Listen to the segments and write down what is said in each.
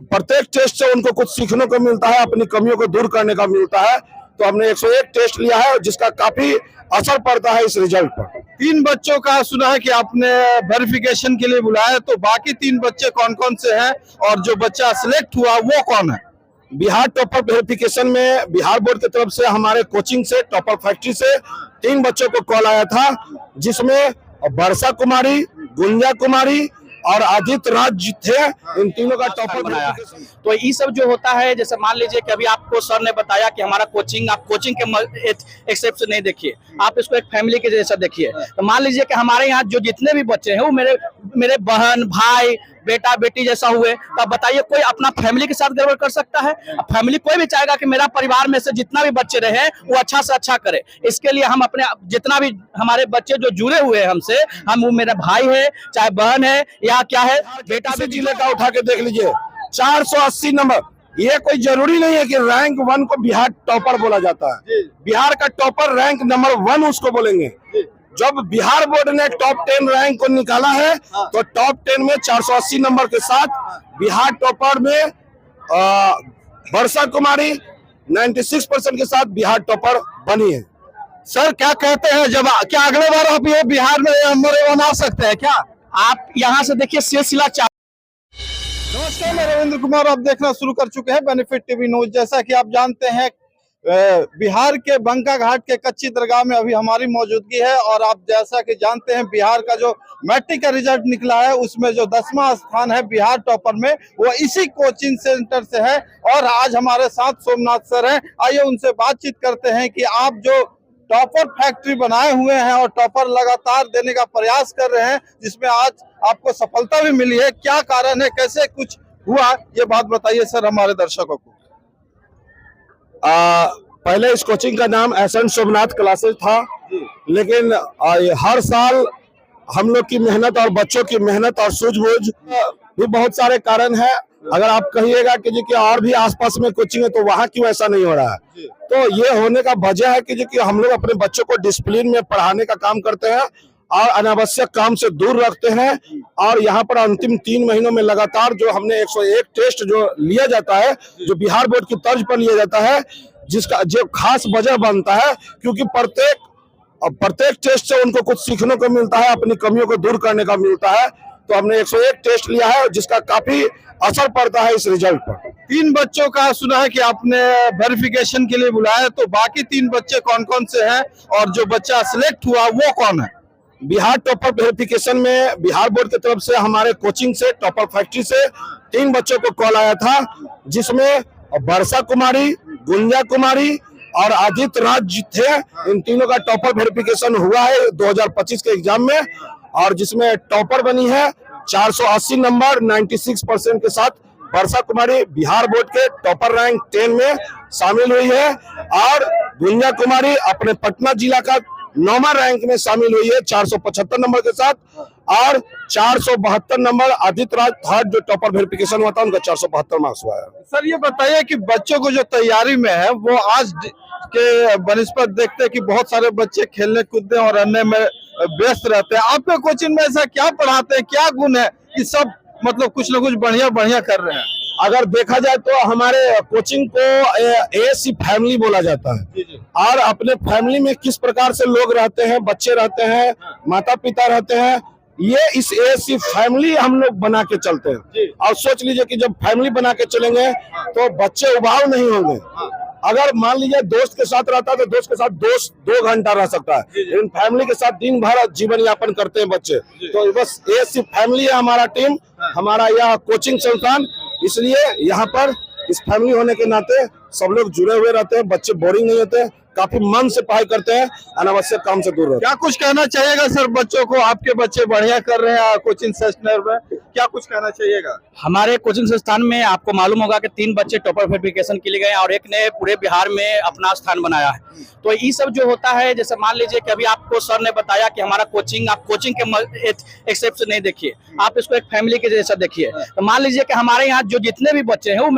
प्रत्येक टेस्ट से उनको कुछ सीखने को मिलता है, अपनी कमियों को दूर करने का मिलता है। तो हमने 101 टेस्ट लिया है जिसका काफी असर पड़ता है इस रिजल्ट पर। 3 बच्चों का सुना है कि आपने वेरिफिकेशन के लिए बुलाया, तो बाकी 3 बच्चे कौन कौन से हैं और जो बच्चा सिलेक्ट हुआ वो कौन है? बिहार टॉपर वेरिफिकेशन में बिहार बोर्ड की तरफ से हमारे कोचिंग से टॉपर फैक्ट्री से 3 बच्चों को कॉल आया था, जिसमें वर्षा कुमारी, गुंजा कुमारी और आदित्य राज थे। इन तीनों का टॉपर बनाया है। तो ये सब जो होता है, जैसे मान लीजिए कि अभी आपको सर ने बताया कि हमारा कोचिंग, आप कोचिंग के एक्सेप्ट से नहीं देखिए, आप इसको एक फैमिली के जैसा देखिए। तो मान लीजिए कि हमारे यहाँ जो जितने भी बच्चे हैं वो मेरे बहन भाई बेटा बेटी जैसा हुए। तो आप बताइए, कोई अपना फैमिली के साथ गड़बड़ कर सकता है? फैमिली कोई भी चाहेगा कि मेरा परिवार में से जितना भी बच्चे रहे वो अच्छा से अच्छा करे। इसके लिए हम अपने जितना भी हमारे बच्चे जो जुड़े हुए हैं हमसे, हम वो मेरा भाई है चाहे बहन है या क्या है, बेटा भी जिले का उठा के देख लीजिए 480 नंबर। ये कोई जरूरी नहीं है कि रैंक 1 को बिहार टॉपर बोला जाता है। बिहार का टॉपर रैंक नंबर 1 उसको बोलेंगे। जब बिहार बोर्ड ने टॉप 10 रैंक को निकाला है तो टॉप 10 में 480 नंबर के साथ बिहार टॉपर में वर्षा कुमारी 96% के साथ बिहार टॉपर बनी है। सर क्या कहते हैं, जब क्या अगले बार आप ये बिहार में नंबर 1 आ सकते हैं क्या? आप यहाँ से देखिए सिलसिला। नमस्कार, मैं रविंद्र कुमार, आप देखना शुरू कर चुके हैं बेनिफिट टीवी न्यूज। जैसा कि आप जानते हैं, बिहार के बंका घाट के कच्ची दरगाह में अभी हमारी मौजूदगी है और आप जैसा कि जानते हैं बिहार का जो मैट्रिक का रिजल्ट निकला है उसमें जो 10वां स्थान है बिहार टॉपर में, वो इसी कोचिंग सेंटर से है। और आज हमारे साथ सोमनाथ सर हैं, आइए उनसे बातचीत करते हैं कि आप जो टॉपर फैक्ट्री बनाए हुए हैं और टॉपर लगातार देने का प्रयास कर रहे हैं, जिसमें आज आपको सफलता भी मिली है, क्या कारण है, कैसे कुछ हुआ, ये बात बताइए सर हमारे दर्शकों को। पहले इस कोचिंग का नाम एसएन सोमनाथ क्लासेस था, लेकिन हर साल हम लोग की मेहनत और बच्चों की मेहनत और सूझबूझ भी बहुत सारे कारण है। अगर आप कहिएगा कि जी कि और भी आसपास में कोचिंग है तो वहाँ क्यों ऐसा नहीं हो रहा है, तो ये होने का वजह है कि जी कि हम लोग अपने बच्चों को डिसिप्लिन में पढ़ाने का काम करते हैं और अनावश्यक काम से दूर रखते हैं। और यहाँ पर अंतिम 3 महीनों में लगातार जो हमने 101 टेस्ट जो लिया जाता है, जो बिहार बोर्ड की तर्ज पर लिया जाता है, जिसका जो खास वजह बनता है क्योंकि प्रत्येक टेस्ट से उनको कुछ सीखने को मिलता है, अपनी कमियों को दूर करने का मिलता है। तो हमने 101 टेस्ट लिया है जिसका काफी असर पड़ता है इस रिजल्ट पर। 3 बच्चों का सुना है कि आपने वेरिफिकेशन के लिए बुलाया, तो बाकी 3 बच्चे कौन कौन से हैं और जो बच्चा सिलेक्ट हुआ वो कौन है? बिहार टॉपर वेरिफिकेशन में बिहार बोर्ड की तरफ से हमारे कोचिंग से टॉपर फैक्ट्री से 3 बच्चों को कॉल आया था, जिसमें वर्षा कुमारी, गुंजा कुमारी और आदित्य राज थे। इन तीनों का टॉपर वेरिफिकेशन हुआ है 2025 के एग्जाम में, और जिसमें टॉपर बनी है 480 नंबर 96% के साथ वर्षा कुमारी बिहार बोर्ड के टॉपर रैंक 10 में शामिल हुई है। और गुंजा कुमारी अपने पटना जिला का 9वां रैंक में शामिल हुई है 475 नंबर के साथ। और 472 नंबर आदित्य राज थर्ड जो टॉपर वेरिफिकेशन हुआ था, उनका 472 मार्क्स हुआ है। सर ये बताइए कि बच्चों को जो तैयारी में है वो आज के बनिस्पत देखते हैं कि बहुत सारे बच्चे खेलने कूदने और अन्य में व्यस्त रहते हैं, आपके कोचिंग में ऐसा क्या पढ़ाते हैं, क्या गुण है कि सब मतलब कुछ न कुछ बढ़िया बढ़िया कर रहे हैं? अगर देखा जाए तो हमारे कोचिंग को एएससी फैमिली बोला जाता है। और अपने फैमिली में किस प्रकार से लोग रहते हैं, बच्चे रहते हैं, माता पिता रहते हैं, ये इस एएससी फैमिली हम लोग बना के चलते हैं। और सोच लीजिए कि जब फैमिली बना के चलेंगे तो बच्चे उबाऊ नहीं होंगे। अगर मान लीजिए दोस्त के साथ रहता है तो दोस्त के साथ दोस्त 2 घंटा रह सकता है, लेकिन फैमिली के साथ दिन भर जीवन यापन करते हैं बच्चे। तो बस एएससी फैमिली है हमारा टीम, हमारा यह कोचिंग संस्थान। इसलिए यहाँ पर इस फैमिली होने के नाते सब लोग जुड़े हुए रहते हैं, बच्चे बोरिंग नहीं होते, काफी मन से पढ़ाई करते हैं, अनावश्यक काम से दूर रहते हैं। क्या कुछ कहना चाहिएगा सर बच्चों को, आपके बच्चे बढ़िया कर रहे हैं कोचिंग सेंटर में, क्या कुछ कहना चाहिएगा? हमारे कोचिंग संस्थान में आपको मालूम होगा कि 3 बच्चे टॉपर वेरिफिकेशन के लिए गए और एक ने पूरे बिहार में अपना स्थान बनाया है। तो ये सब जो होता है, जैसे मान लीजिए कि अभी आपको सर ने बताया कि हमारा कोचिंग, आप कोचिंग के एक्सेप्ट से नहीं देखिए, आप इसको एक फैमिली के जैसा देखिए। तो मान लीजिए कि हमारे यहाँ जो जितने भी बच्चे हैं वो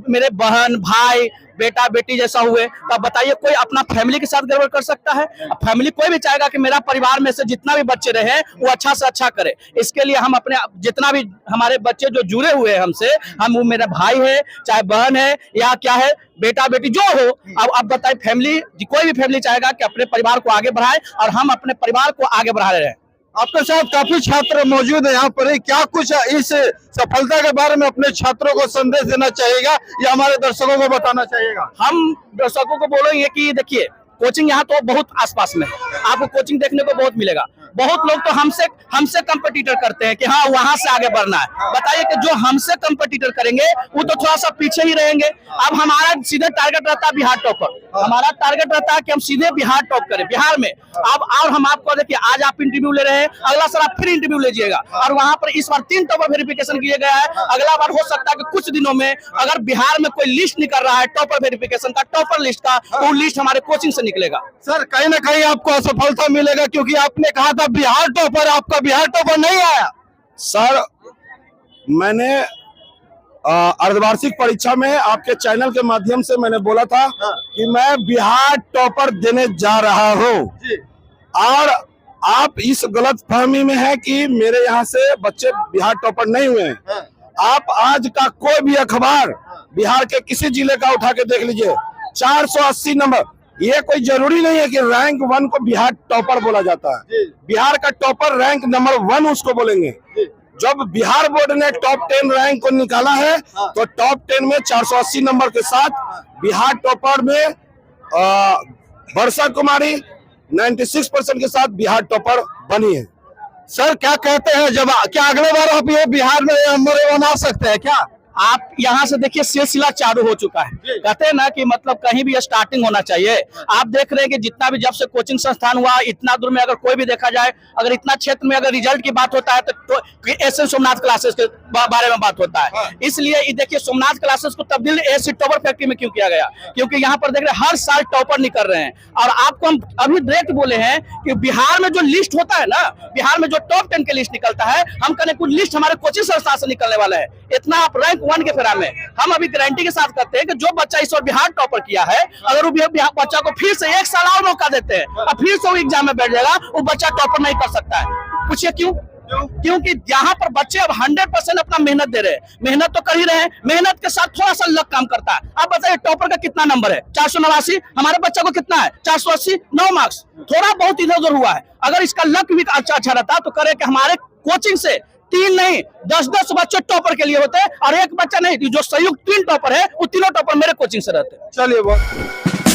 मेरे बहन भाई बेटा बेटी जैसा हुए, तब बताइए कोई अपना फैमिली के साथ गड़बड़ कर सकता है? फैमिली कोई भी चाहेगा कि मेरा परिवार में से जितना भी बच्चे रहे वो अच्छा से अच्छा करे। इसके लिए हम अपने जितना भी हमारे बच्चे जो जुड़े हुए हैं हमसे, हम वो मेरा भाई है चाहे बहन है या क्या है बेटा बेटी जो हो, अब बताइए फैमिली कोई भी फैमिली चाहेगा कि अपने परिवार को आगे बढ़ाए और हम अपने परिवार को आगे बढ़ा रहे हैं। आपके साथ काफी छात्र मौजूद है यहाँ पर ही। क्या कुछ इस सफलता के बारे में अपने छात्रों को संदेश देना चाहिएगा या हमारे दर्शकों को बताना चाहिएगा? हम दर्शकों को बोलेंगे कि देखिए कोचिंग यहाँ तो बहुत आसपास में है, आपको कोचिंग देखने को बहुत मिलेगा। बहुत लोग तो हमसे कंपटीटर करते हैं कि हाँ वहां से आगे बढ़ना है। बताइए कि जो हमसे कंपटीटर करेंगे वो तो थोड़ा सा पीछे ही रहेंगे। अब हमारा सीधे टारगेट रहता है बिहार टॉपर, हमारा टारगेट रहता है कि हम सीधे बिहार टॉप करें बिहार में। अब और हम आपको देखिए आज आप इंटरव्यू ले रहे हैं, अगला साल आप फिर इंटरव्यू लीजिएगा और वहां पर इस बार 3 टॉपर वेरिफिकेशन किया गया है। अगला बार हो सकता है कि कुछ दिनों में अगर बिहार में कोई लिस्ट निकल रहा है टॉपर वेरिफिकेशन का, टॉपर लिस्ट का, वो लिस्ट हमारे कोचिंग से निकलेगा। सर कहीं ना कहीं आपको असफलता मिलेगा क्योंकि आपने कहा था बिहार टॉपर, आपका बिहार टॉपर नहीं आया। सर मैंने अर्धवार्षिक परीक्षा में आपके चैनल के माध्यम से मैंने बोला था कि मैं बिहार टॉपर देने जा रहा हूं और आप इस गलत फहमी में है कि मेरे यहाँ से बच्चे बिहार टॉपर नहीं हुए हैं। आप आज का कोई भी अखबार बिहार के किसी जिले का उठा के देख लीजिए, 480 नंबर। ये कोई जरूरी नहीं है कि रैंक 1 को बिहार टॉपर बोला जाता है। बिहार का टॉपर रैंक नंबर 1 उसको बोलेंगे। जब बिहार बोर्ड ने टॉप 10 रैंक को निकाला है तो टॉप 10 में 480 नंबर के साथ बिहार टॉपर में वर्षा कुमारी 96% के साथ बिहार टॉपर बनी है। सर क्या कहते हैं, जब क्या अगले बार आप ये बिहार में नंबर 1 आ सकते हैं क्या? आप यहाँ से देखिए सिलसिला चालू हो चुका है। कहते हैं ना कि मतलब कहीं भी स्टार्टिंग होना चाहिए। आप देख रहे हैं कि जितना भी जब से कोचिंग संस्थान हुआ इतना दूर में अगर कोई भी देखा जाए, अगर इतना क्षेत्र में अगर रिजल्ट की बात होता है तो एसएन सोमनाथ क्लासेस के बारे में बात होता है। इसलिए ये देखिए सोमनाथ क्लासेस को तब्दील एससी टॉपर फैक्ट्री में क्यों किया गया, क्योंकि यहाँ पर देख रहे हैं हर साल टॉपर निकल रहे हैं। और आपको हम अभी डायरेक्ट बोले हैं कि बिहार में जो लिस्ट होता है ना, बिहार में जो टॉप 10 के लिस्ट निकलता है, हम कहने कुछ लिस्ट हमारे कोचिंग संस्थान से निकलने वाला है। इतना आप रैंक 1 के फेरा में हम अभी गारंटी के साथ कहते हैं कि जो बच्चा इस बार बिहार टॉपर किया है, अगर वो बच्चा को फिर से 1 साल और मौका देते हैं और फिर से वो एग्जाम में बैठ जाएगा, वो बच्चा टॉपर नहीं कर सकता है। पूछिए क्यों? क्योंकि यहाँ पर बच्चे अब 100% अपना मेहनत दे रहे हैं। मेहनत तो कर ही रहे हैं, मेहनत के साथ थोड़ा सा लक काम करता है। आप बताइए टॉपर का कितना नंबर है? 489। हमारे बच्चे को कितना है? 480, 9 मार्क्स। थोड़ा बहुत इधर उधर हुआ है। अगर इसका लक भी अच्छा रहता तो करे कि हमारे कोचिंग से 3 नहीं 10 बच्चे टॉपर के लिए होते हैं और एक बच्चा नहीं, जो संयुक्त 3 टॉपर है वो तीनों टॉपर मेरे कोचिंग से रहते हैं। चलिए बहुत